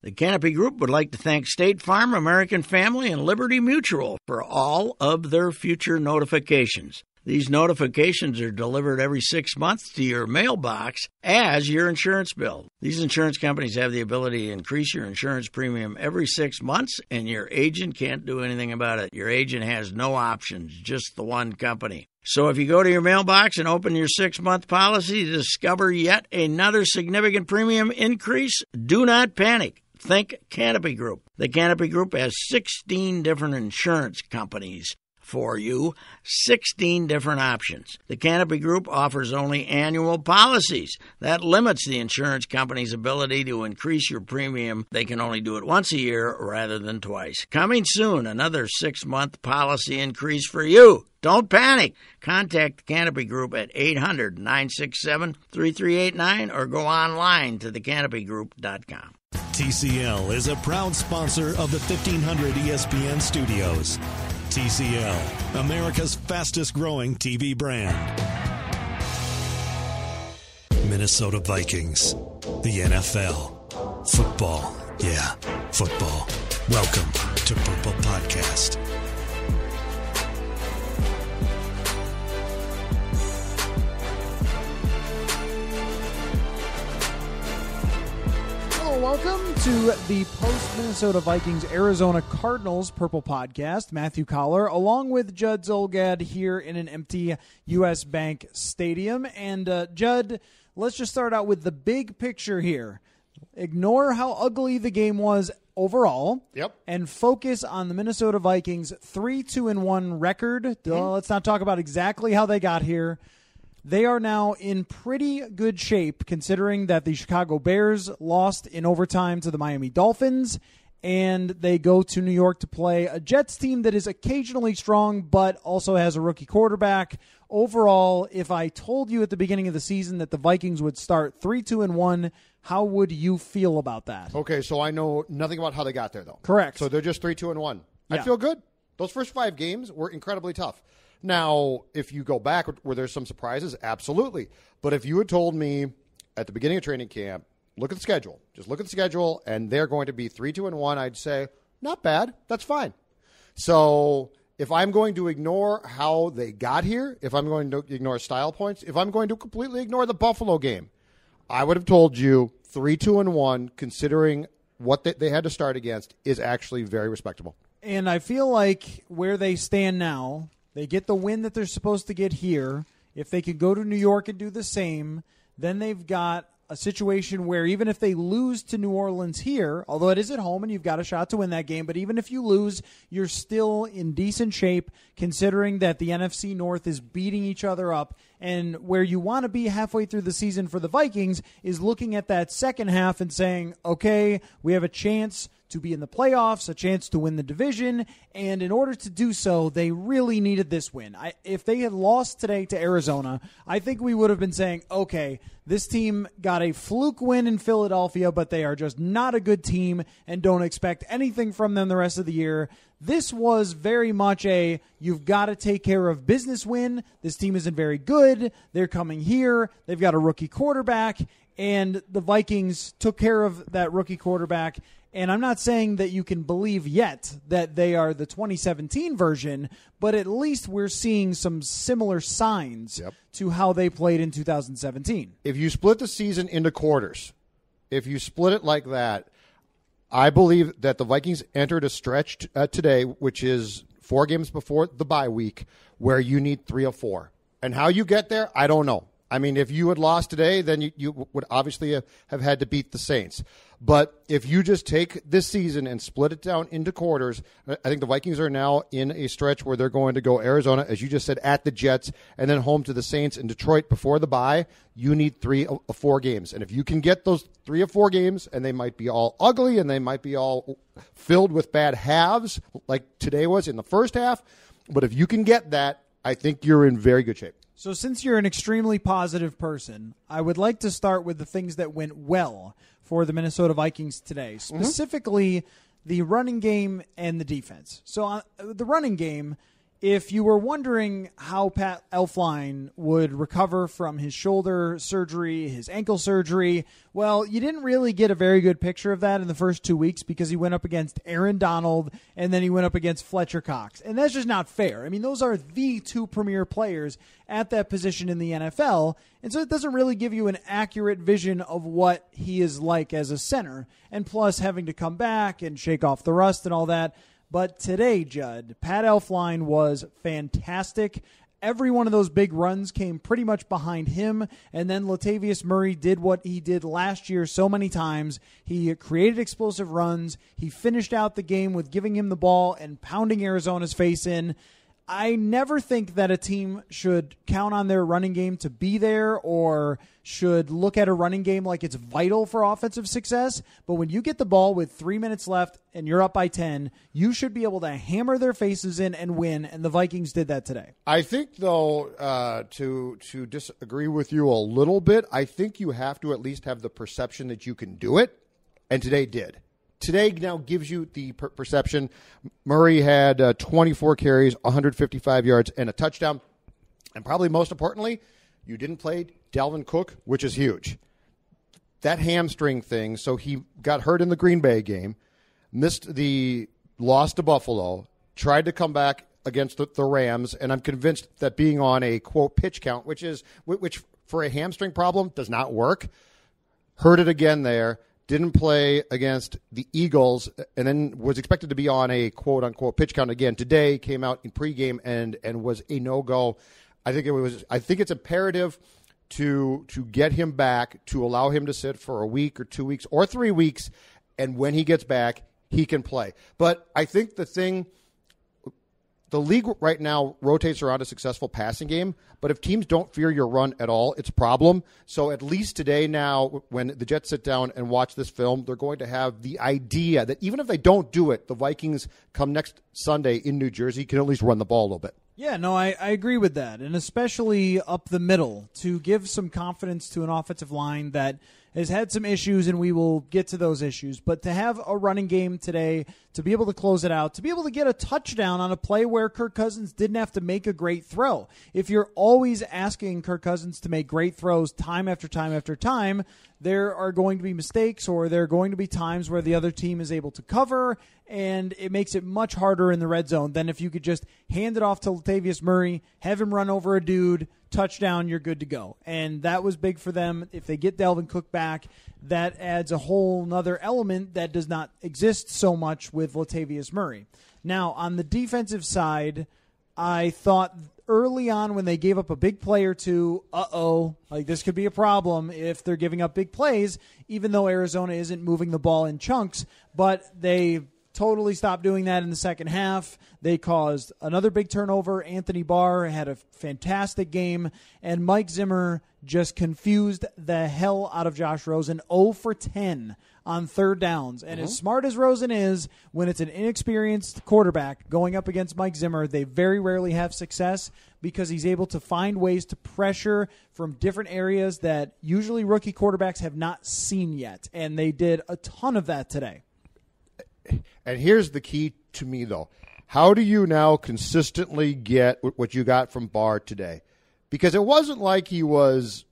The Canopy Group would like to thank State Farm, American Family, and Liberty Mutual for all of their future notifications. These notifications are delivered every 6 months to your mailbox as your insurance bill. These insurance companies have the ability to increase your insurance premium every 6 months, and your agent can't do anything about it. Your agent has no options, just the one company. So if you go to your mailbox and open your 6-month policy to discover yet another significant premium increase, do not panic. Think Canopy Group. The Canopy Group has 16 different insurance companies for you, 16 different options. The Canopy Group offers only annual policies. That limits the insurance company's ability to increase your premium. They can only do it once a year rather than twice. Coming soon, another 6-month policy increase for you. Don't panic. Contact the Canopy Group at 800-967-3389 or go online to thecanopygroup.com. TCL is a proud sponsor of the 1500 ESPN studios. TCL, America's fastest growing TV brand. Minnesota Vikings, the NFL, football. Yeah, football. Welcome to Purple Podcast. Welcome to the post-Minnesota Vikings Arizona Cardinals Purple Podcast. Matthew Coller, along with Judd Zulgad, here in an empty U.S. Bank Stadium. And Judd, let's just start out with the big picture here. Ignore how ugly the game was overall. Yep. And focus on the Minnesota Vikings 3-2-1 record. Let's not talk about exactly how they got here. They are now in pretty good shape, considering that the Chicago Bears lost in overtime to the Miami Dolphins, and they go to New York to play a Jets team that is occasionally strong but also has a rookie quarterback. Overall, if I told you at the beginning of the season that the Vikings would start 3-2-1, how would you feel about that? Okay, so I know nothing about how they got there, though. Correct. So they're just 3-2-1. Yeah. I feel good. Those first 5 games were incredibly tough. Now, if you go back, were there some surprises? Absolutely. But if you had told me at the beginning of training camp, look at the schedule, just look at the schedule, and they're going to be 3-2-1, I'd say, not bad. That's fine. So if I'm going to ignore how they got here, if I'm going to ignore style points, if I'm going to completely ignore the Buffalo game, I would have told you 3-2-1, considering what they had to start against, is actually very respectable. And I feel like where they stand now, they get the win that they're supposed to get here. If they could go to New York and do the same, then they've got a situation where even if they lose to New Orleans here, although it is at home and you've got a shot to win that game, but even if you lose, you're still in decent shape considering that the NFC North is beating each other up. And where you want to be halfway through the season for the Vikings is looking at that second half and saying, okay, we have a chance to be in the playoffs, a chance to win the division, and in order to do so, they really needed this win. If they had lost today to Arizona, I think we would have been saying, okay, this team got a fluke win in Philadelphia, but they are just not a good team and don't expect anything from them the rest of the year. This was very much a you've got to take care of business win. This team isn't very good. They're coming here. They've got a rookie quarterback, and the Vikings took care of that rookie quarterback. And I'm not saying that you can believe yet that they are the 2017 version, but at least we're seeing some similar signs to how they played in 2017. If you split the season into quarters, if you split it like that, I believe that the Vikings entered a stretch today, which is 4 games before the bye week, where you need 3 of 4. And how you get there, I don't know. I mean, if you had lost today, then you would obviously have had to beat the Saints. But if you just take this season and split it down into quarters, I think the Vikings are now in a stretch where they're going to go Arizona, as you just said, at the Jets, and then home to the Saints and Detroit before the bye. You need 3 of 4 games. And if you can get those 3 of 4 games, and they might be all ugly and they might be all filled with bad halves, like today was in the first half, but if you can get that, I think you're in very good shape. So since you're an extremely positive person, I would like to start with the things that went well for the Minnesota Vikings today, specifically the running game and the defense. So the running game, If you were wondering how Pat Elflein would recover from his shoulder surgery, his ankle surgery, well, you didn't really get a very good picture of that in the first 2 weeks because he went up against Aaron Donald and then he went up against Fletcher Cox. And that's just not fair. I mean, those are the two premier players at that position in the NFL, and so it doesn't really give you an accurate vision of what he is like as a center. And plus, having to come back and shake off the rust and all that. But today, Judd, Pat Elflein was fantastic. Every one of those big runs came pretty much behind him, and then Latavius Murray did what he did last year so many times. He created explosive runs. He finished out the game with giving him the ball and pounding Arizona's face in. I never think that a team should count on their running game to be there or should look at a running game like it's vital for offensive success. But when you get the ball with 3 minutes left and you're up by 10, you should be able to hammer their faces in and win, and the Vikings did that today. I think, though, to disagree with you a little bit, I think you have to at least have the perception that you can do it, and today did. Today now gives you the perception. Murray had 24 carries, 155 yards, and a touchdown. And probably most importantly, you didn't play Dalvin Cook, which is huge. That hamstring thing, so he got hurt in the Green Bay game, missed the loss to Buffalo, tried to come back against the Rams, and I'm convinced that being on a, quote, pitch count, which for a hamstring problem does not work, hurt it again there. Didn't play against the Eagles, and then was expected to be on a quote-unquote pitch count again. Today came out in pregame and was a no-go. I think it's imperative to get him back, to allow him to sit for a week or 2 weeks or 3 weeks, and when he gets back, he can play. But I think the league right now rotates around a successful passing game, but if teams don't fear your run at all, it's a problem. So at least today now, when the Jets sit down and watch this film, they're going to have the idea that even if they don't do it, the Vikings come next Sunday in New Jersey can at least run the ball a little bit. Yeah, no, I agree with that, and especially up the middle to give some confidence to an offensive line that has had some issues, and we will get to those issues. But to have a running game today, to be able to close it out, to be able to get a touchdown on a play where Kirk Cousins didn't have to make a great throw. If you're always asking Kirk Cousins to make great throws time after time after time, there are going to be mistakes, or there are going to be times where the other team is able to cover, and it makes it much harder in the red zone than if you could just hand it off to Latavius Murray, have him run over a dude, touchdown, you're good to go. And that was big for them. If they get Dalvin Cook back, that adds a whole nother element that does not exist so much with Latavius Murray. Now, on the defensive side, I thought early on when they gave up a big play or two, like this could be a problem if they're giving up big plays, even though Arizona isn't moving the ball in chunks, but they totally stopped doing that in the second half. They caused another big turnover. Anthony Barr had a fantastic game, and Mike Zimmer just confused the hell out of Josh Rosen. 0 for 10 on third downs. And as smart as Rosen is, when it's an inexperienced quarterback going up against Mike Zimmer, they very rarely have success because he's able to find ways to pressure from different areas that usually rookie quarterbacks have not seen yet. And they did a ton of that today. And here's the key to me, though. How do you now consistently get what you got from Barr today? Because it wasn't like he was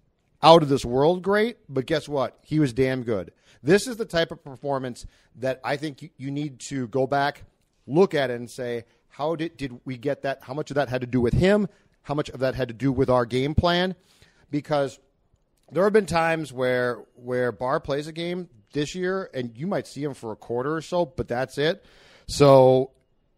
out of this world great, but guess what? He was damn good. This is the type of performance that I think you need to go back, look at it, and say, how did we get that? How much of that had to do with him? How much of that had to do with our game plan? Because there have been times where Barr plays a game this year, and you might see him for a quarter or so, but that's it. So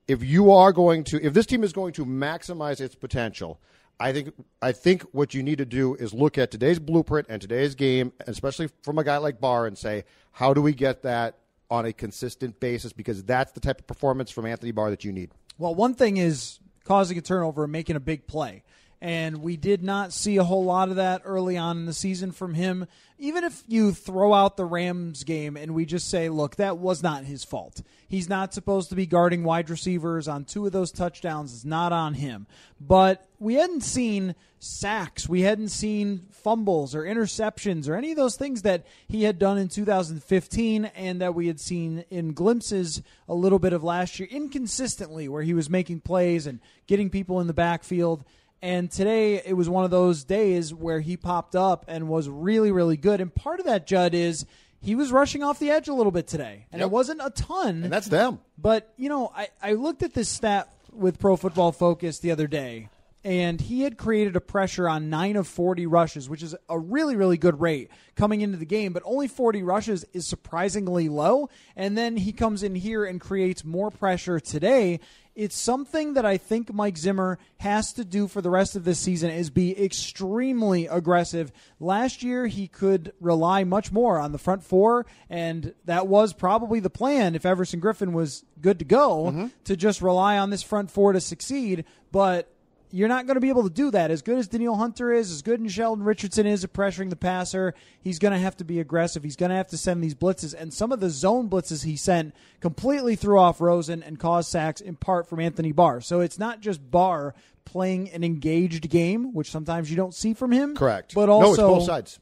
if this team is going to maximize its potential, I think what you need to do is look at today's blueprint and today's game, especially from a guy like Barr, and say, how do we get that on a consistent basis? Because that's the type of performance from Anthony Barr that you need. Well, one thing is causing a turnover and making a big play. And we did not see a whole lot of that early on in the season from him. Even if you throw out the Rams game and we just say, look, that was not his fault. He's not supposed to be guarding wide receivers on 2 of those touchdowns. It's not on him. But we hadn't seen sacks. We hadn't seen fumbles or interceptions or any of those things that he had done in 2015 and that we had seen in glimpses a little bit of last year inconsistently, where he was making plays and getting people in the backfield. And today it was one of those days where he popped up and was really, really good. And part of that, Judd, is he was rushing off the edge a little bit today. And It wasn't a ton. And that's them. But, I looked at this stat with Pro Football Focus the other day, and he had created a pressure on 9 of 40 rushes, which is a really, really good rate coming into the game. But only 40 rushes is surprisingly low. And then he comes in here and creates more pressure today. It's something that I think Mike Zimmer has to do for the rest of this season, is be extremely aggressive. Last year, he could rely much more on the front four, and that was probably the plan if Everson Griffin was good to go, to just rely on this front four to succeed. But you're not going to be able to do that. As good as Danielle Hunter is, as good as Sheldon Richardson is at pressuring the passer, he's going to have to be aggressive. He's going to have to send these blitzes. And some of the zone blitzes he sent completely threw off Rosen and caused sacks in part from Anthony Barr. So it's not just Barr playing an engaged game, which sometimes you don't see from him. Correct. But also it's both sides.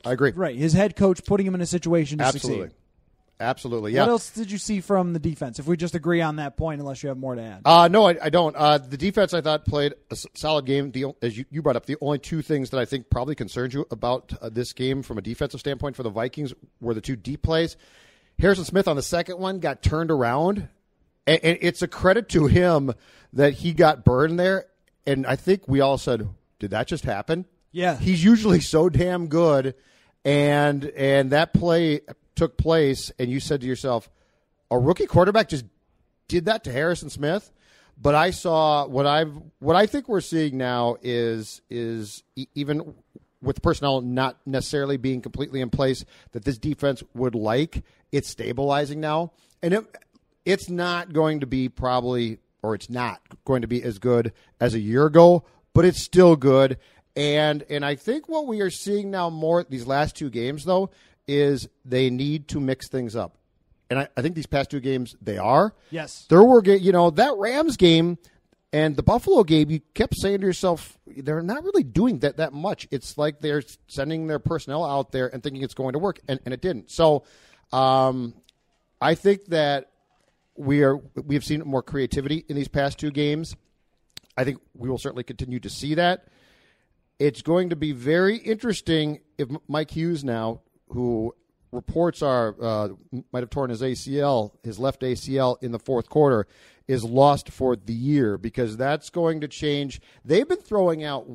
I agree. Right. His head coach putting him in a situation to succeed. Absolutely, yeah. What else did you see from the defense, if we just agree on that point, unless you have more to add? No, I don't. The defense, I thought, played a solid game. As you brought up, the only 2 things that I think probably concerns you about this game from a defensive standpoint for the Vikings were the 2 deep plays. Harrison Smith on the second one got turned around, and it's a credit to him that he got burned there. And I think we all said, did that just happen? Yeah. He's usually so damn good, and that play took place, and you said to yourself, a rookie quarterback just did that to Harrison Smith? But I saw what I think we're seeing now is even with the personnel not necessarily being completely in place that this defense would like, it's stabilizing now. And it's not going to be it's not going to be as good as a year ago, but it's still good. And I think what we are seeing now more these last 2 games, though, is they need to mix things up. And I think these past 2 games, they are. Yes. There were, that Rams game and the Buffalo game, you kept saying to yourself, they're not really doing that much. It's like they're sending their personnel out there and thinking it's going to work, and it didn't. So I think that we have seen more creativity in these past 2 games. I think we will certainly continue to see that. It's going to be very interesting if Mike Hughes now, who reports might have torn his left ACL in the fourth quarter, is lost for the year, because that's going to change. They've been throwing out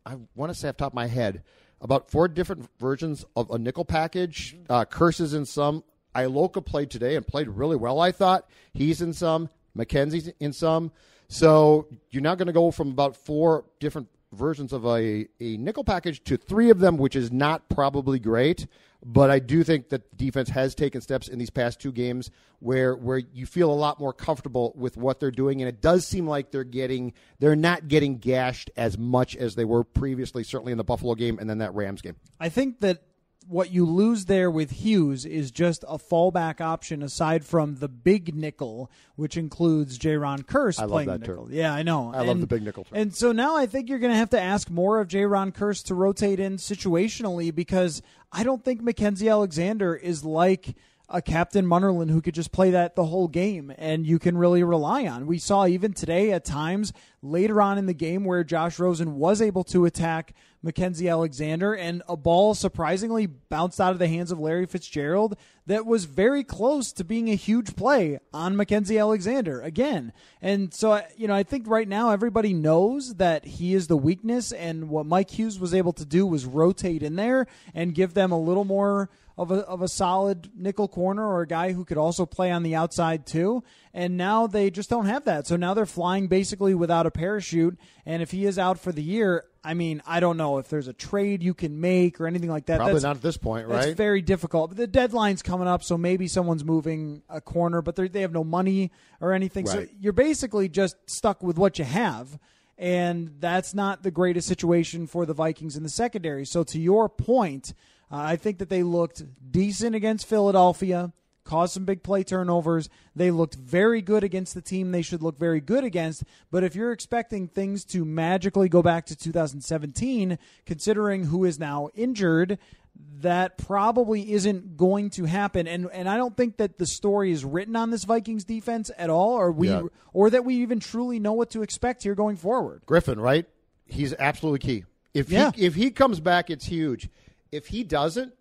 I want to say off the top of my head, about 4 different versions of a nickel package. Curses in some. Iloka played today and played really well, I thought. He's in some. McKenzie's in some. So you're now going to go from about 4 different versions of a nickel package to 3 of them, which is not probably great. But I do think that the defense has taken steps in these past 2 games where you feel a lot more comfortable with what they're doing, and it does seem like they're not getting gashed as much as they were previously, certainly in the Buffalo game and then that Rams game. I think that what you lose there with Hughes is just a fallback option aside from the big nickel, which includes Jaron Kearse playing the nickel. Term. Yeah, I know. I love the big nickel term. And so now I think you're going to have to ask more of Jaron Kearse to rotate in situationally, because I don't think Mackenzie Alexander is like a Captain Munnerlyn who could just play that the whole game and you can really rely on. We saw even today at times later on in the game where Josh Rosen was able to attack Mackenzie Alexander, and a ball surprisingly bounced out of the hands of Larry Fitzgerald that was very close to being a huge play on Mackenzie Alexander again. And so, I think right now everybody knows that he is the weakness, and what Mike Hughes was able to do was rotate in there and give them a little more of a solid nickel corner or a guy who could also play on the outside too. And now they just don't have that. So now they're flying basically without a parachute. And if he is out for the year, I don't know if there's a trade you can make or anything like that. Probably not at this point, right? It's very difficult. But the deadline's coming up, so maybe someone's moving a corner, but they have no money or anything. Right. So you're basically just stuck with what you have. and that's not the greatest situation for the Vikings in the secondary. So to your point, I think that they looked decent against Philadelphia, caused some big play turnovers. They looked very good against the team they should look very good against. But if you're expecting things to magically go back to 2017, considering who is now injured, that probably isn't going to happen. And I don't think that the story is written on this Vikings defense at all, or that we even truly know what to expect here going forward. Griffin, right? He's absolutely key. If he comes back, it's huge. If he doesn't,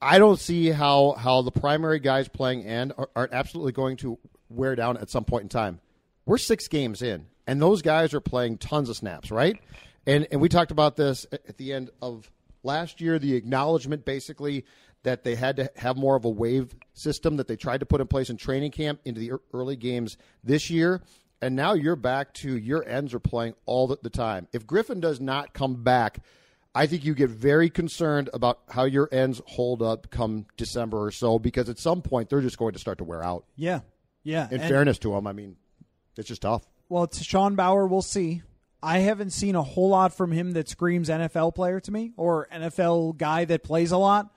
I don't see how the primary guys playing end are absolutely going to wear down at some point in time. We're 6 games in, and those guys are playing tons of snaps, right? And we talked about this at the end of last year, the acknowledgement basically that they had to have more of a wave system that they tried to put in place in training camp into the early games this year. And now you're back to your ends are playing all the time. If Griffin does not come back, I think you get very concerned about how your ends hold up come December or so, because at some point they're just going to start to wear out. Yeah. In fairness to them, I mean, it's just tough. Well, it's Sean Bauer, we'll see. I haven't seen a whole lot from him that screams NFL player to me, or NFL guy that plays a lot.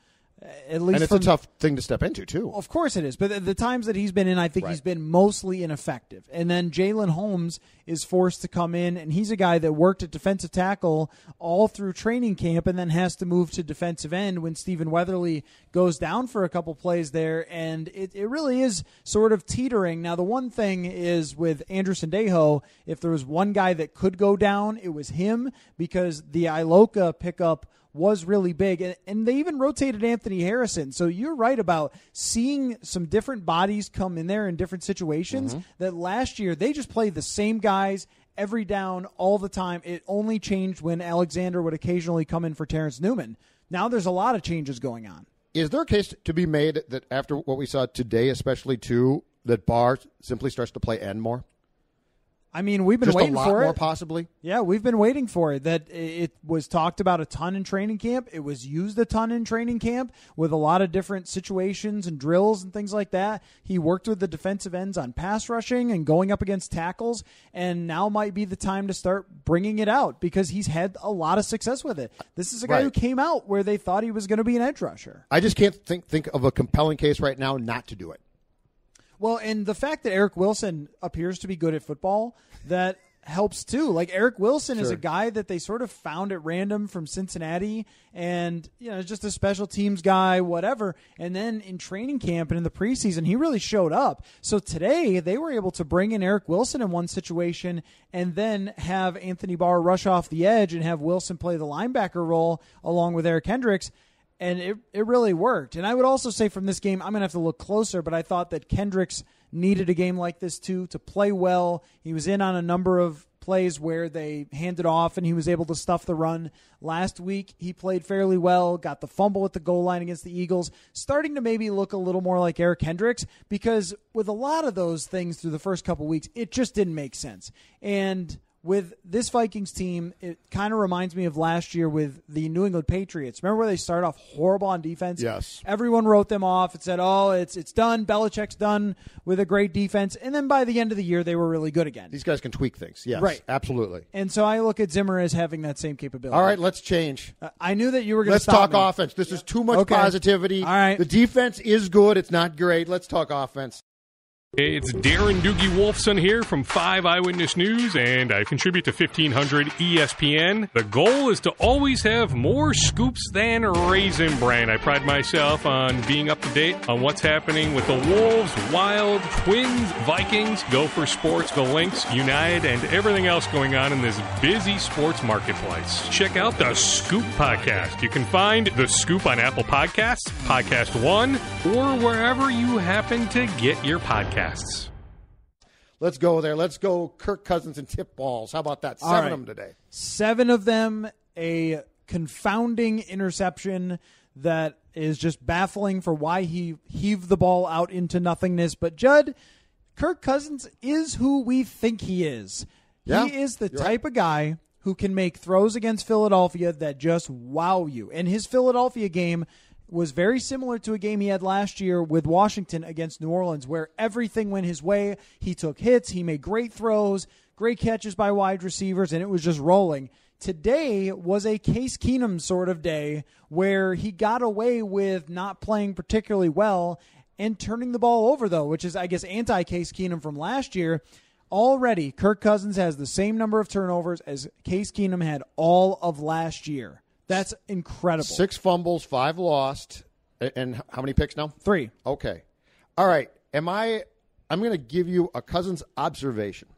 At least, and it's a tough thing to step into, too. Of course it is. But the times that he's been in, I think he's been mostly ineffective. And then Jalen Holmes is forced to come in, and he's a guy that worked at defensive tackle all through training camp and then has to move to defensive end when Stephen Weatherly goes down for a couple plays there. And it really is sort of teetering. Now, the one thing is with Andrew Sendejo, if there was one guy that could go down, it was him, because the Iloka pickup was really big, and they even rotated Anthony Harrison. So you're right about seeing some different bodies come in there in different situations. That last year they just played the same guys every down all the time. It only changed when Alexander would occasionally come in for Terrence Newman. Now there's a lot of changes going on. Is there a case to be made that after what we saw today, especially too, that Barr simply starts to play end more? I mean, we've been just waiting a lot for it. More possibly? Yeah, we've been waiting for it. That it was talked about a ton in training camp. It was used a ton in training camp with a lot of different situations and drills and things like that. He worked with the defensive ends on pass rushing and going up against tackles, and now might be the time to start bringing it out because he's had a lot of success with it. This is a guy who came out where they thought he was going to be an edge rusher. I just can't think of a compelling case right now not to do it. Well, and the fact that Eric Wilson appears to be good at football, that helps too. Like, Eric Wilson is a guy that they sort of found at random from Cincinnati, and just a special teams guy, whatever. And then in training camp and in the preseason, he really showed up. So today they were able to bring in Eric Wilson in one situation and then have Anthony Barr rush off the edge and have Wilson play the linebacker role along with Eric Kendricks. And it really worked. And I would also say from this game, I'm going to have to look closer, but I thought that Kendricks needed a game like this too to play well. He was in on a number of plays where they handed off and he was able to stuff the run. Last week, he played fairly well, got the fumble at the goal line against the Eagles, starting to maybe look a little more like Eric Kendricks, because with a lot of those things through the first couple weeks, it just didn't make sense. And with this Vikings team, it kind of reminds me of last year with the New England Patriots. Remember where they started off horrible on defense? Yes. Everyone wrote them off. It said, it's done. Belichick's done with a great defense. And then by the end of the year, they were really good again. These guys can tweak things. Yes, right. Absolutely. And so I look at Zimmer as having that same capability. All right, let's change. I knew that you were going to stop Let's talk offense. This is too much positivity. All right. The defense is good. It's not great. Let's talk offense. It's Darren Doogie Wolfson here from 5 Eyewitness News, and I contribute to 1500 ESPN. The goal is to always have more scoops than Raisin Bran. I pride myself on being up to date on what's happening with the Wolves, Wild, Twins, Vikings, Gopher Sports, the Lynx, United, and everything else going on in this busy sports marketplace. Check out the Scoop Podcast. You can find The Scoop on Apple Podcasts, Podcast One, or wherever you happen to get your podcasts. Let's go there. Let's go Kirk Cousins and tip balls. How about that? 7 of them today. 7 of them, a confounding interception that is just baffling for why he heaved the ball out into nothingness. But, Judd, Kirk Cousins is who we think he is. Yeah, he is the type of guy who can make throws against Philadelphia that just wow you. And his Philadelphia game was very similar to a game he had last year with Washington against New Orleans, where everything went his way. He took hits. He made great throws, great catches by wide receivers, and it was just rolling. Today was a Case Keenum sort of day where he got away with not playing particularly well and turning the ball over, though, which is, I guess, anti-Case Keenum from last year. Already, Kirk Cousins has the same number of turnovers as Case Keenum had all of last year. That's incredible. 6 fumbles, 5 lost. And how many picks now? 3. Okay. All right. I'm going to give you a Cousins observation,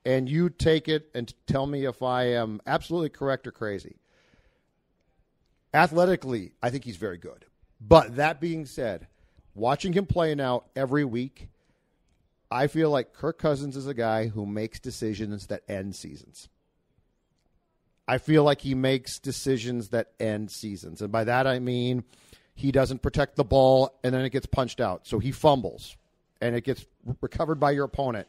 and you take it and tell me if I am absolutely correct or crazy. Athletically, I think he's very good. But that being said, watching him play now every week, I feel like Kirk Cousins is a guy who makes decisions that end seasons. I feel like he makes decisions that end seasons. And by that I mean he doesn't protect the ball and then it gets punched out. So he fumbles and it gets recovered by your opponent.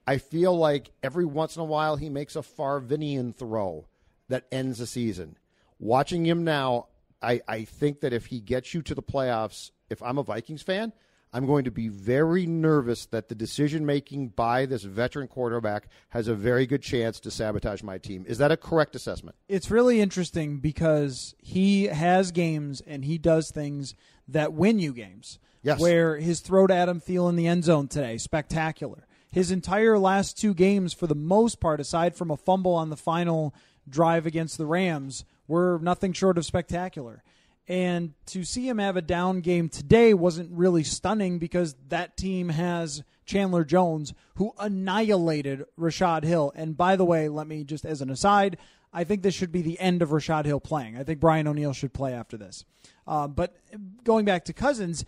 I feel like every once in a while he makes a Favrean throw that ends the season. Watching him now, I think that if he gets you to the playoffs, if I'm a Vikings fan, I'm going to be very nervous that the decision-making by this veteran quarterback has a very good chance to sabotage my team. Is that a correct assessment? It's really interesting because he has games and he does things that win you games. Yes. Where his throw to Adam Thielen in the end zone today, spectacular. His entire last 2 games, for the most part, aside from a fumble on the final drive against the Rams, were nothing short of spectacular. And to see him have a down game today wasn't really stunning because that team has Chandler Jones, who annihilated Rashad Hill. And by the way, let me just as an aside, I think this should be the end of Rashad Hill playing. I think Brian O'Neill should play after this. But going back to Cousins,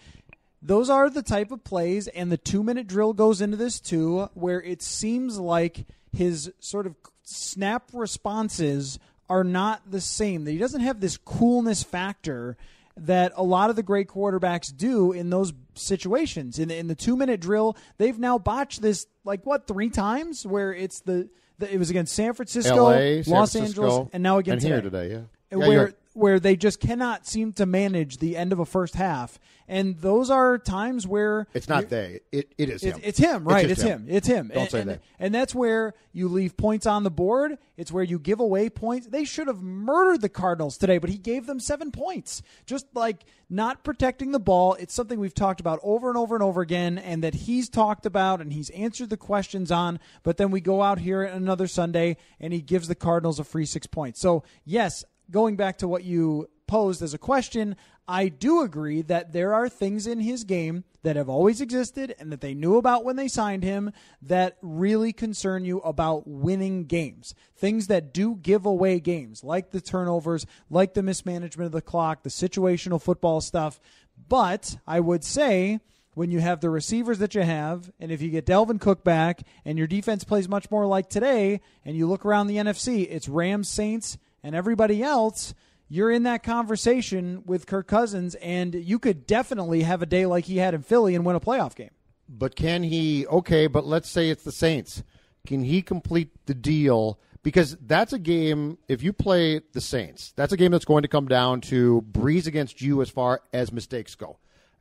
those are the type of plays, and the 2-minute drill goes into this too, where it seems like his sort of snap responses are not the same. That he doesn't have this coolness factor that a lot of the great quarterbacks do in those situations. In the 2-minute drill, they've now botched this 3 times where it's it was against San Francisco, LA, Los Angeles, and now again here today. Yeah. Where they just cannot seem to manage the end of a first half. And those are times where it's not they. It is him. It's him, right? It's him. Don't say that. And that's where you leave points on the board. It's where you give away points. They should have murdered the Cardinals today, but he gave them 7 points. Just like not protecting the ball. It's something we've talked about over and over and over again, and that he's talked about and he's answered the questions on. But then we go out here another Sunday, and he gives the Cardinals a free 6 points. So, yes, going back to what you posed as a question, I do agree that there are things in his game that have always existed and that they knew about when they signed him that really concern you about winning games. Things that do give away games, like the turnovers, like the mismanagement of the clock, the situational football stuff. But I would say when you have the receivers that you have, and if you get Dalvin Cook back and your defense plays much more like today, and you look around the NFC, it's Rams, Saints, and everybody else, you're in that conversation with Kirk Cousins, and you could definitely have a day like he had in Philly and win a playoff game. But can he, but let's say it's the Saints. Can he complete the deal? Because that's a game, if you play the Saints, that's a game that's going to come down to Breeze against you as far as mistakes go.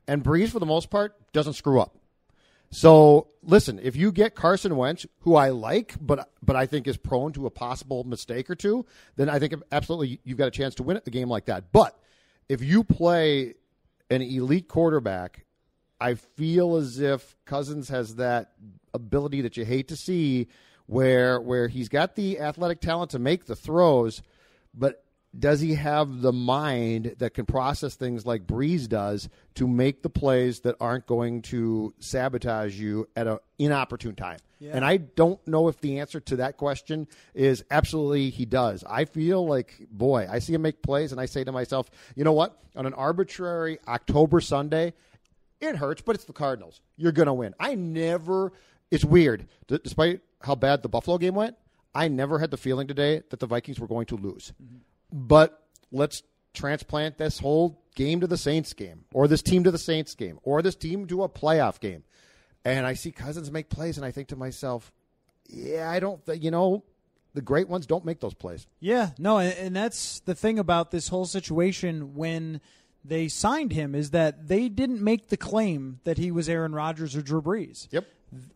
And Breeze, for the most part, doesn't screw up. So, listen, if you get Carson Wentz, who I like, but I think is prone to a possible mistake or two, then I think absolutely you've got a chance to win a game like that. But if you play an elite quarterback, I feel as if Cousins has that ability that you hate to see where he's got the athletic talent to make the throws, but does he have the mind that can process things like Breeze does to make the plays that aren't going to sabotage you at an inopportune time? Yeah. And I don't know if the answer to that question is absolutely he does. I feel like, boy, I see him make plays, and I say to myself, you know what? On an arbitrary October Sunday, it hurts, but it's the Cardinals. You're going to win. It's weird. Despite how bad the Buffalo game went, I never had the feeling today that the Vikings were going to lose. Mm-hmm. But let's transplant this whole game to the Saints game, or this team to the Saints game, or this team to a playoff game. And I see Cousins make plays, and I think to myself, I don't think, the great ones don't make those plays. Yeah, no, and that's the thing about this whole situation when they signed him is that they didn't make the claim that he was Aaron Rodgers or Drew Brees. Yep.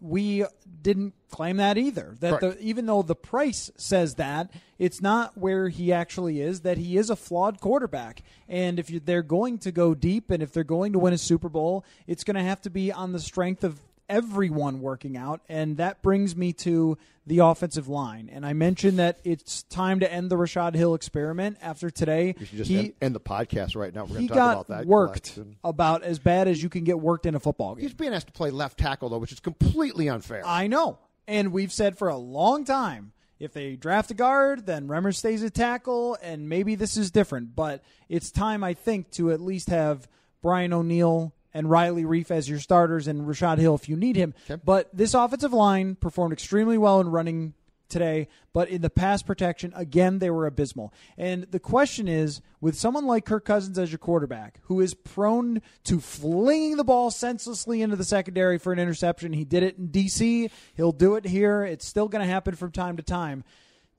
We didn't claim that either. That even though the price says that, it's not where he actually is, that he is a flawed quarterback. And if they're going to go deep and if they're going to win a Super Bowl, it's going to have to be on the strength of everyone working out. And that brings me to the offensive line. And I mentioned that it's time to end the Rashad Hill experiment after today. You should just end the podcast right now. We're going to talk about that. He got worked about as bad as you can get worked in a football game. He's being asked to play left tackle, though, which is completely unfair. I know. And we've said for a long time, if they draft a guard, then Remmer stays at tackle, and maybe this is different. But it's time, I think, to at least have Brian O'Neill and Riley Reif as your starters and Rashad Hill if you need him. Okay. But this offensive line performed extremely well in running today, but in the pass protection, again, they were abysmal. And the question is, with someone like Kirk Cousins as your quarterback, who is prone to flinging the ball senselessly into the secondary for an interception, he did it in D.C., he'll do it here, it's still going to happen from time to time.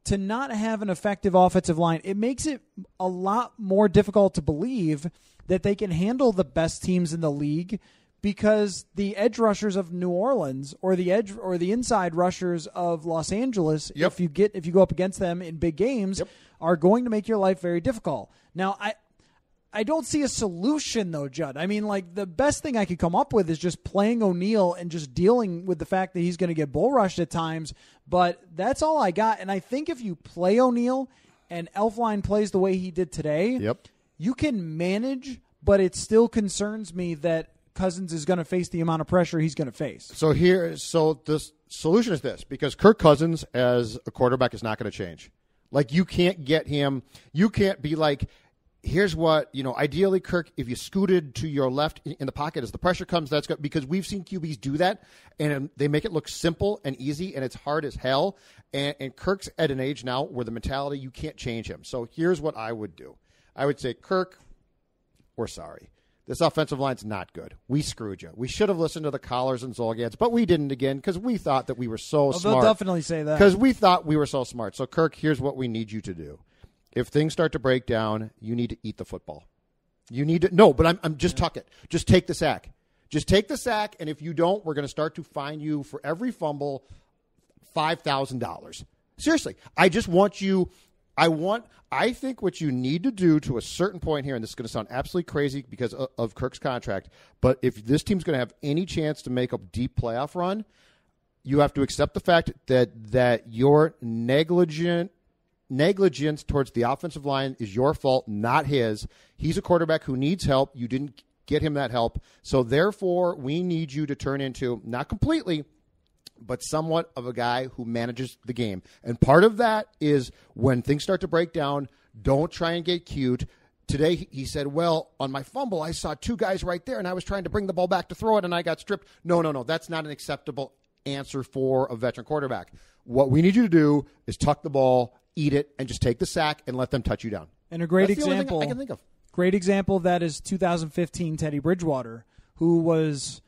To not have an effective offensive line, it makes it a lot more difficult to believe that they can handle the best teams in the league, because the edge rushers of New Orleans or the inside rushers of Los Angeles, if you go up against them in big games, are going to make your life very difficult. Now, I don't see a solution though, Judd. I mean, like, the best thing I could come up with is just playing O'Neal and just dealing with the fact that he's going to get bull rushed at times. But that's all I got. And I think if you play O'Neal and Elflein plays the way he did today, you can manage. But it still concerns me that Cousins is going to face the amount of pressure he's going to face. So the solution is this, because Kirk Cousins as a quarterback is not going to change. Like, you can't get him. You can't be like, here's what, ideally, Kirk, if you scooted to your left in the pocket as the pressure comes, that's good, because we've seen QBs do that, and they make it look simple and easy, and it's hard as hell. And Kirk's at an age now where the mentality, you can't change him. So here's what I would do. I would say, Kirk, we're sorry. This offensive line's not good. We screwed you. We should have listened to the Collars and Zulgads, but we didn't again because we thought that we were so smart. They'll definitely say that. Because we thought we were so smart. So, Kirk, here's what we need you to do. If things start to break down, you need to eat the football. You need to – no, but I'm just tuck it. Just take the sack. Just take the sack, and if you don't, we're going to start to fine you for every fumble $5,000. Seriously. I just want you – I think what you need to do to a certain point here, and this is going to sound absolutely crazy because of Kirk's contract, but if this team's going to have any chance to make a deep playoff run, you have to accept the fact that your negligence towards the offensive line is your fault, not his. He's a quarterback who needs help. You didn't get him that help. So, therefore, we need you to turn into, not completely, but somewhat of a guy who manages the game. And part of that is when things start to break down, don't try and get cute. Today he said, well, on my fumble, I saw two guys right there, and I was trying to bring the ball back to throw it, and I got stripped. No. That's not an acceptable answer for a veteran quarterback. What we need you to do is tuck the ball, eat it, and just take the sack and let them touch you down. And a great That's example I can think of. Great example of that is 2015 Teddy Bridgewater, who was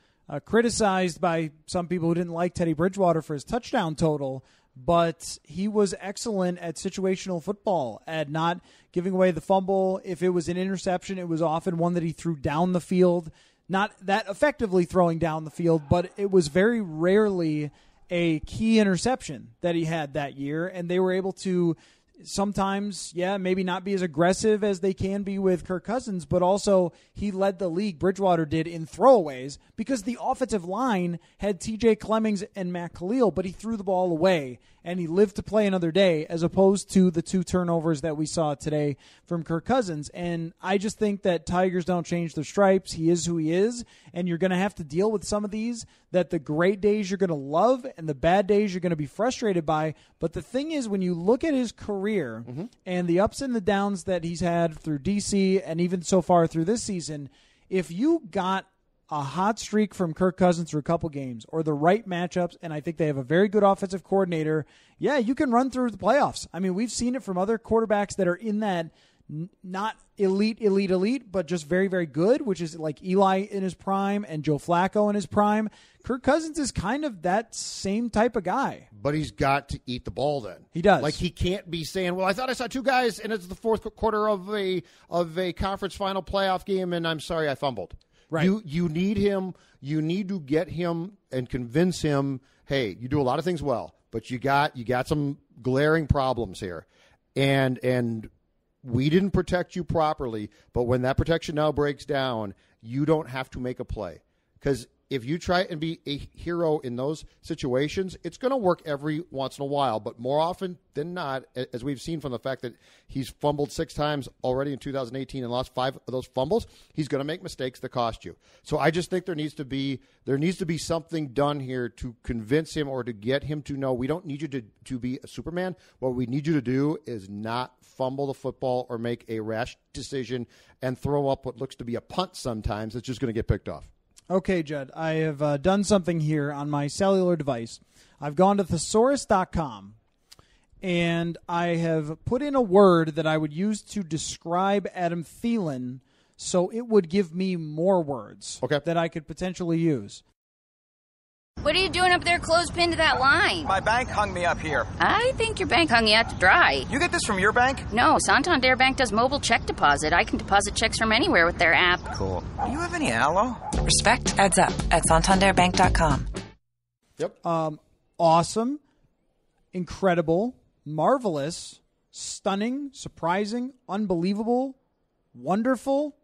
criticized by some people who didn't like Teddy Bridgewater for his touchdown total, but he was excellent at situational football, at not giving away the fumble. If it was an interception, it was often one that he threw down the field. Not that effectively throwing down the field, but it was very rarely a key interception that he had that year, and they were able to sometimes, maybe not be as aggressive as they can be with Kirk Cousins, but also he led the league, Bridgewater did, in throwaways because the offensive line had TJ Clemmings and Matt Khalil, but he threw the ball away and he lived to play another day, as opposed to the 2 turnovers that we saw today from Kirk Cousins. And I just think that Tigers don't change their stripes. He is who he is, and you're going to have to deal with some of these, that the great days you're going to love and the bad days you're going to be frustrated by. But the thing is, when you look at his career and the ups and the downs that he's had through DC and even so far through this season, if you got a hot streak from Kirk Cousins through a couple games or the right matchups, and I think they have a very good offensive coordinator, you can run through the playoffs. I mean, we've seen it from other quarterbacks that are in that not elite, but just very, very good, which is like Eli in his prime and Joe Flacco in his prime. Kirk Cousins is kind of that same type of guy. But he's got to eat the ball then. He does. Like, he can't be saying, well, I thought I saw two guys, and it's the fourth quarter of a conference final playoff game, and I'm sorry I fumbled. Right. You need him. You need to get him and convince him, hey, you do a lot of things well, but you got some glaring problems here. And we didn't protect you properly, but when that protection now breaks down, you don't have to make a play. Because if you try and be a hero in those situations, it's going to work every once in a while. But more often than not, as we've seen from the fact that he's fumbled 6 times already in 2018 and lost 5 of those fumbles, he's going to make mistakes that cost you. So I just think there needs to be something done here to convince him or to get him to know we don't need you to be a Superman. What we need you to do is not fumble the football or make a rash decision and throw up what looks to be a punt sometimes that's just going to get picked off. Okay, Judd, I have done something here on my cellular device. I've gone to thesaurus.com, and I have put in a word that I would use to describe Adam Thielen, so it would give me more words that I could potentially use. What are you doing up there clothespin to that line? My bank hung me up here. I think your bank hung you out to dry. You get this from your bank? No, Santander Bank does mobile check deposit. I can deposit checks from anywhere with their app. Cool. Do you have any aloe? Respect adds up at santanderbank.com. Yep. Awesome, incredible, marvelous, stunning, surprising, unbelievable, wonderful.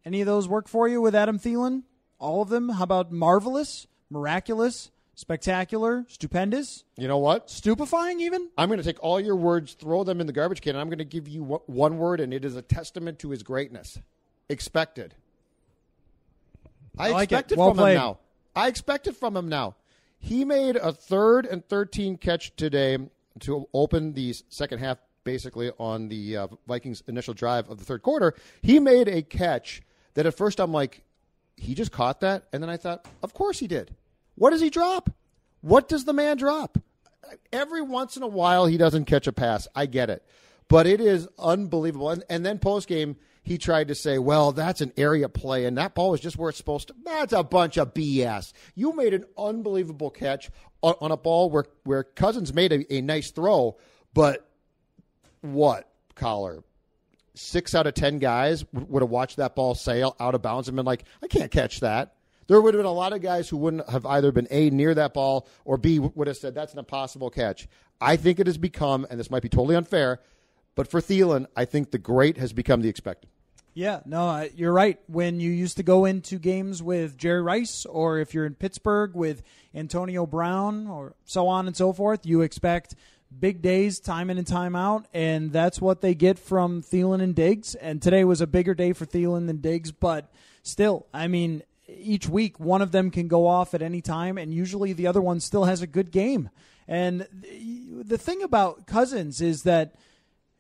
Any of those work for you with Adam Thielen? All of them? How about marvelous, miraculous, spectacular, stupendous? You know what? Stupefying even? I'm going to take all your words, throw them in the garbage can, and I'm going to give you one word, and it is a testament to his greatness. Expected. I expect it from him now. I expect it from him now. He made a 3rd and 13 catch today to open the second half, basically, on the Vikings' initial drive of the third quarter. He made a catch that at first I'm like, he just caught that? And then I thought, of course he did. What does he drop? What does the man drop? Every once in a while he doesn't catch a pass. I get it. But it is unbelievable. And then post-game, he tried to say, well, that's an area play, and that ball was just where it's supposed to. That's a bunch of BS. You made an unbelievable catch on a ball where Cousins made a nice throw, but what, Coller? 6 out of 10 guys would have watched that ball sail out of bounds and been like, I can't catch that. There would have been a lot of guys who wouldn't have either been A, near that ball, or B, would have said, that's an impossible catch. I think it has become, and this might be totally unfair, but for Thielen, I think the great has become the expected. Yeah, no, you're right. When you used to go into games with Jerry Rice, or if you're in Pittsburgh with Antonio Brown, or so on and so forth, you expect big days, time in and time out, and that's what they get from Thielen and Diggs. And today was a bigger day for Thielen than Diggs, but still, I mean, each week one of them can go off at any time, and usually the other one still has a good game. And the thing about Cousins is that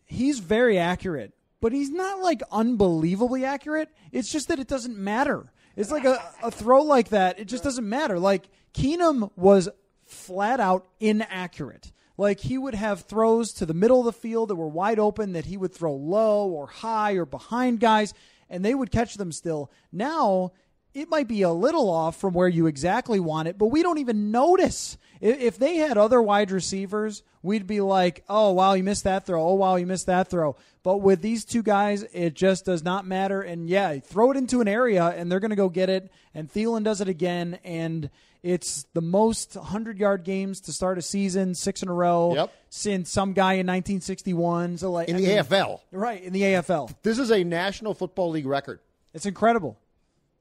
he's very accurate, but he's not like unbelievably accurate. It's just that it doesn't matter. It's like a throw like that. It just doesn't matter. Like Keenum was flat out inaccurate. Like he would have throws to the middle of the field that were wide open that he would throw low or high or behind guys, and they would catch them still. Now, it might be a little off from where you exactly want it, but we don't even notice. If they had other wide receivers, we'd be like, oh, wow, you missed that throw. Oh, wow, you missed that throw. But with these two guys, it just does not matter. And, yeah, throw it into an area, and they're going to go get it. And Thielen does it again, and it's the most 100-yard games to start a season, 6 in a row, since some guy in 1961. So like in the AFL. Right, in the AFL. This is a National Football League record. It's incredible.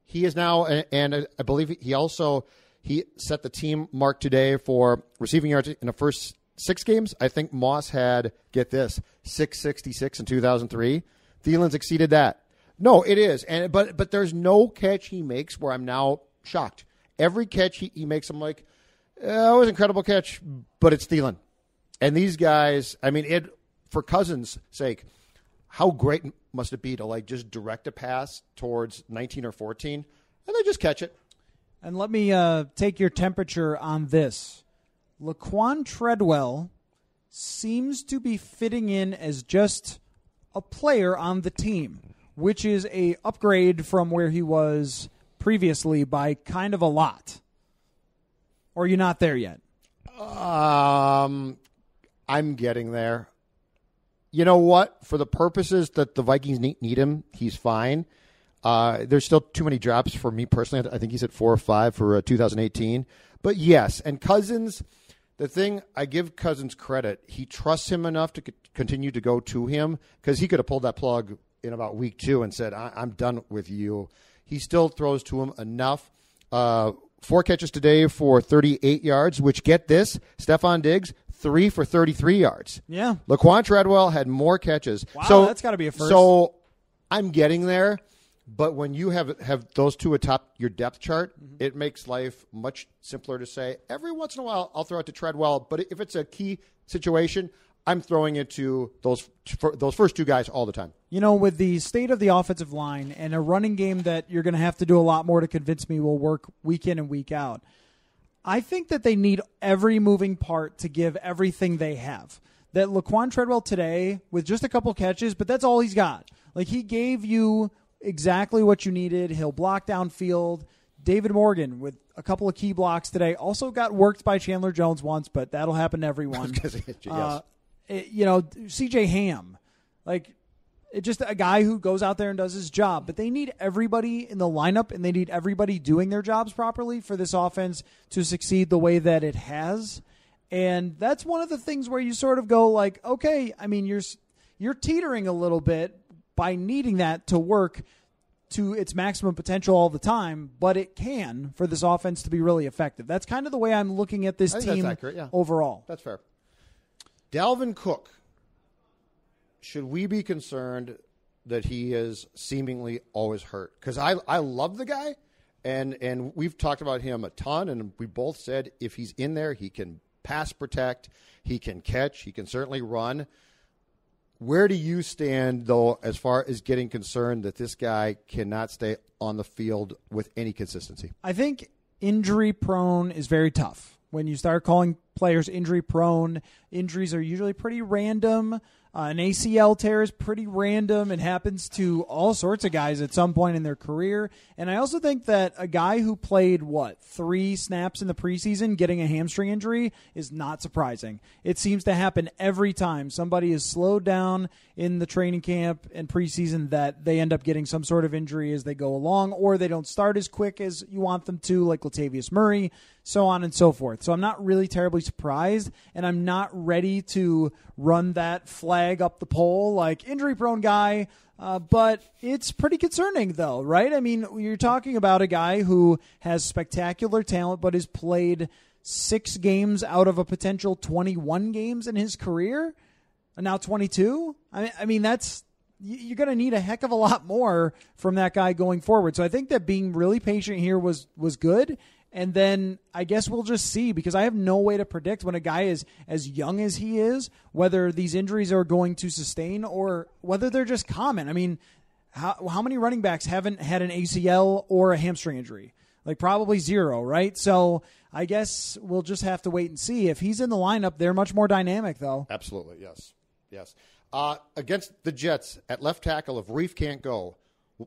He is now, and I believe he set the team mark today for receiving yards in the first 6 games. I think Moss had, get this, 666 in 2003. Thielen's exceeded that. No, it is. But there's no catch he makes where I'm now shocked. Every catch he makes, I'm like, it was an incredible catch, but it's Thielen. And these guys, I mean, for Cousins' sake, how great must it be to like just direct a pass towards 19 or 14 and they just catch it? And let me take your temperature on this. Laquan Treadwell seems to be fitting in as just a player on the team, which is a upgrade from where he was previously by kind of a lot. Or are you not there yet? I'm getting there. You know what? For the purposes that the Vikings need him, he's fine. There's still too many drops for me personally. I think he's at 4 or 5 for 2018. But yes, and Cousins, the thing, I give Cousins credit. He trusts him enough to continue to go to him because he could have pulled that plug in about week 2 and said, I'm done with you. He still throws to him enough. 4 catches today for 38 yards, which, get this, Stephon Diggs, 3 for 33 yards. Yeah. Laquan Treadwell had more catches. Wow, so that's got to be a first. So I'm getting there. But when you have those two atop your depth chart, it makes life much simpler to say, every once in a while, I'll throw it to Treadwell. But if it's a key situation, I'm throwing it to those first 2 guys all the time. You know, with the state of the offensive line and a running game that you're going to have to do a lot more to convince me will work week in and week out, I think that they need every moving part to give everything they have. That Laquan Treadwell today, with just a couple catches, but that's all he's got. Like, he gave you exactly what you needed. He'll block downfield. David Morgan with a couple of key blocks today. Also got worked by Chandler Jones once, but that'll happen to everyone. C.J. Ham, just a guy who goes out there and does his job. But they need everybody in the lineup, and they need everybody doing their jobs properly for this offense to succeed the way that it has. And that's one of the things where you sort of go like, okay, I mean, you're teetering a little bit by needing that to work to its maximum potential all the time, but it can for this offense to be really effective. That's kind of the way I'm looking at this team that's accurate, yeah. Overall. That's fair. Dalvin Cook, should we be concerned that he is seemingly always hurt? Because I love the guy, and we've talked about him a ton, and we both said if he's in there, he can pass protect, he can catch, he can certainly run. Where do you stand, though, as far as getting concerned that this guy cannot stay on the field with any consistency? I think injury-prone is very tough. When you start calling players injury-prone, injuries are usually pretty random. An ACL tear is pretty random. It happens to all sorts of guys at some point in their career. And I also think that a guy who played, 3 snaps in the preseason getting a hamstring injury is not surprising. It seems to happen every time somebody is slowed down in the training camp and preseason that they end up getting some sort of injury as they go along, or they don't start as quick as you want them to, like Latavius Murray, so on and so forth. So I'm not really terribly surprised, and I'm not ready to run that flag up the pole like injury-prone guy, but it's pretty concerning, though, right? I mean, you're talking about a guy who has spectacular talent but has played 6 games out of a potential 21 games in his career, and now 22. I mean, you're going to need a heck of a lot more from that guy going forward. So I think that being really patient here was good. And then I guess we'll just see, because I have no way to predict when a guy is as young as he is, whether these injuries are going to sustain or whether they're just common. I mean, how many running backs haven't had an ACL or a hamstring injury? Like probably 0, right? So I guess we'll just have to wait and see. If he's in the lineup, they're much more dynamic, though. Absolutely, yes. Against the Jets at left tackle, if Reif can't go,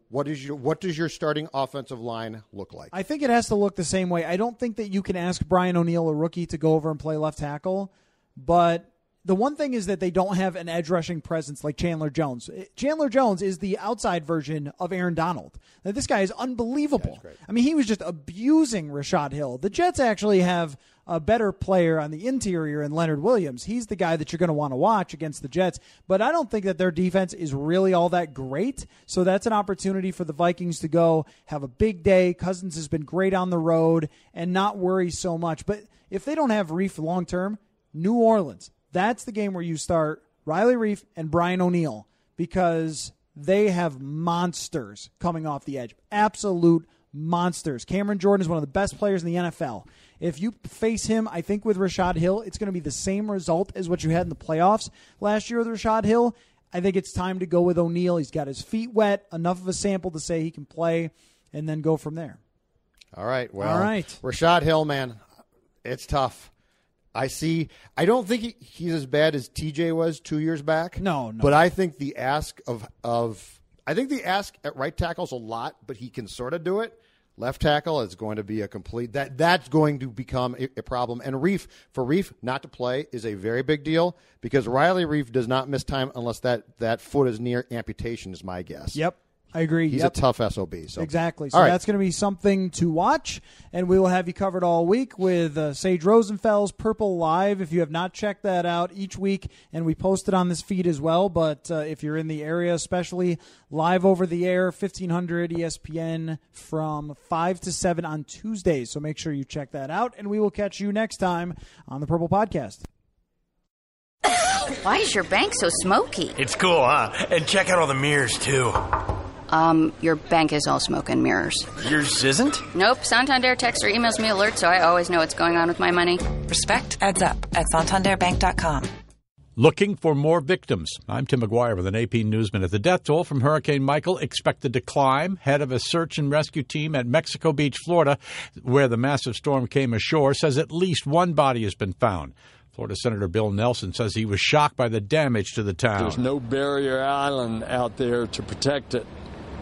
what does your starting offensive line look like? I think it has to look the same way. I don't think that you can ask Brian O'Neill, a rookie, to go over and play left tackle. But the one thing is that they don't have an edge rushing presence like Chandler Jones. Chandler Jones is the outside version of Aaron Donald. Now, this guy is unbelievable. Yeah, I mean, he was just abusing Rashad Hill. The Jets actually have a better player on the interior in Leonard Williams. He's the guy that you're going to want to watch against the Jets. But I don't think that their defense is really all that great. So that's an opportunity for the Vikings to go have a big day. Cousins has been great on the road and not worry so much. But if they don't have Reif long term, New Orleans, that's the game where you start Riley Reif and Brian O'Neill, because they have monsters coming off the edge. Absolute monsters. Cameron Jordan is one of the best players in the NFL. If you face him, I think with Rashad Hill, it's going to be the same result as what you had in the playoffs last year with Rashad Hill. I think it's time to go with O'Neill. He's got his feet wet, enough of a sample to say he can play, and then go from there. All right. Well, Rashad Hill, man, it's tough. I don't think he's as bad as TJ was 2 years back. No. But I think the ask at right tackle is a lot, but he can sort of do it. Left tackle is going to be a complete that's going to become a problem. And Reef not to play is a very big deal because Riley Reef does not miss time unless that foot is near amputation is my guess. Yep. I agree. He's a tough SOB. So. Exactly. So that's going to be something to watch, and we will have you covered all week with Sage Rosenfels Purple Live. If you have not checked that out each week, and we post it on this feed as well, but if you're in the area, especially live over the air, 1500 ESPN from 5 to 7 on Tuesdays. So make sure you check that out, and we will catch you next time on the Purple Podcast. Why is your bank so smoky? It's cool, huh? And check out all the mirrors, too. Your bank is all smoke and mirrors. Yours isn't? Nope. Santander texts or emails me alerts, so I always know what's going on with my money. Respect adds up at SantanderBank.com. Looking for more victims. I'm Tim McGuire with an AP Newsminute. The death toll from Hurricane Michael expected to climb. Head of a search and rescue team at Mexico Beach, Florida, where the massive storm came ashore, says at least one body has been found. Florida Senator Bill Nelson says he was shocked by the damage to the town. There's no barrier island out there to protect it.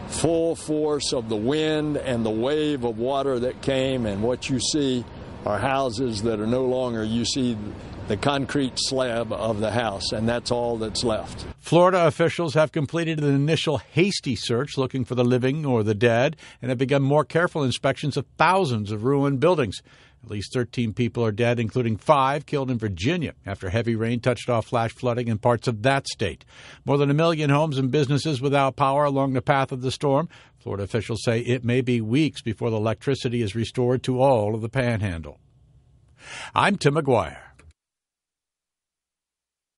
Full force of the wind and the wave of water that came, and what you see are houses that are no longer, you see the concrete slab of the house, and that's all that's left. Florida officials have completed an initial hasty search looking for the living or the dead and have begun more careful inspections of thousands of ruined buildings. At least 13 people are dead, including 5 killed in Virginia after heavy rain touched off flash flooding in parts of that state. More than 1 million homes and businesses without power along the path of the storm. Florida officials say it may be weeks before the electricity is restored to all of the Panhandle. I'm Tim McGuire.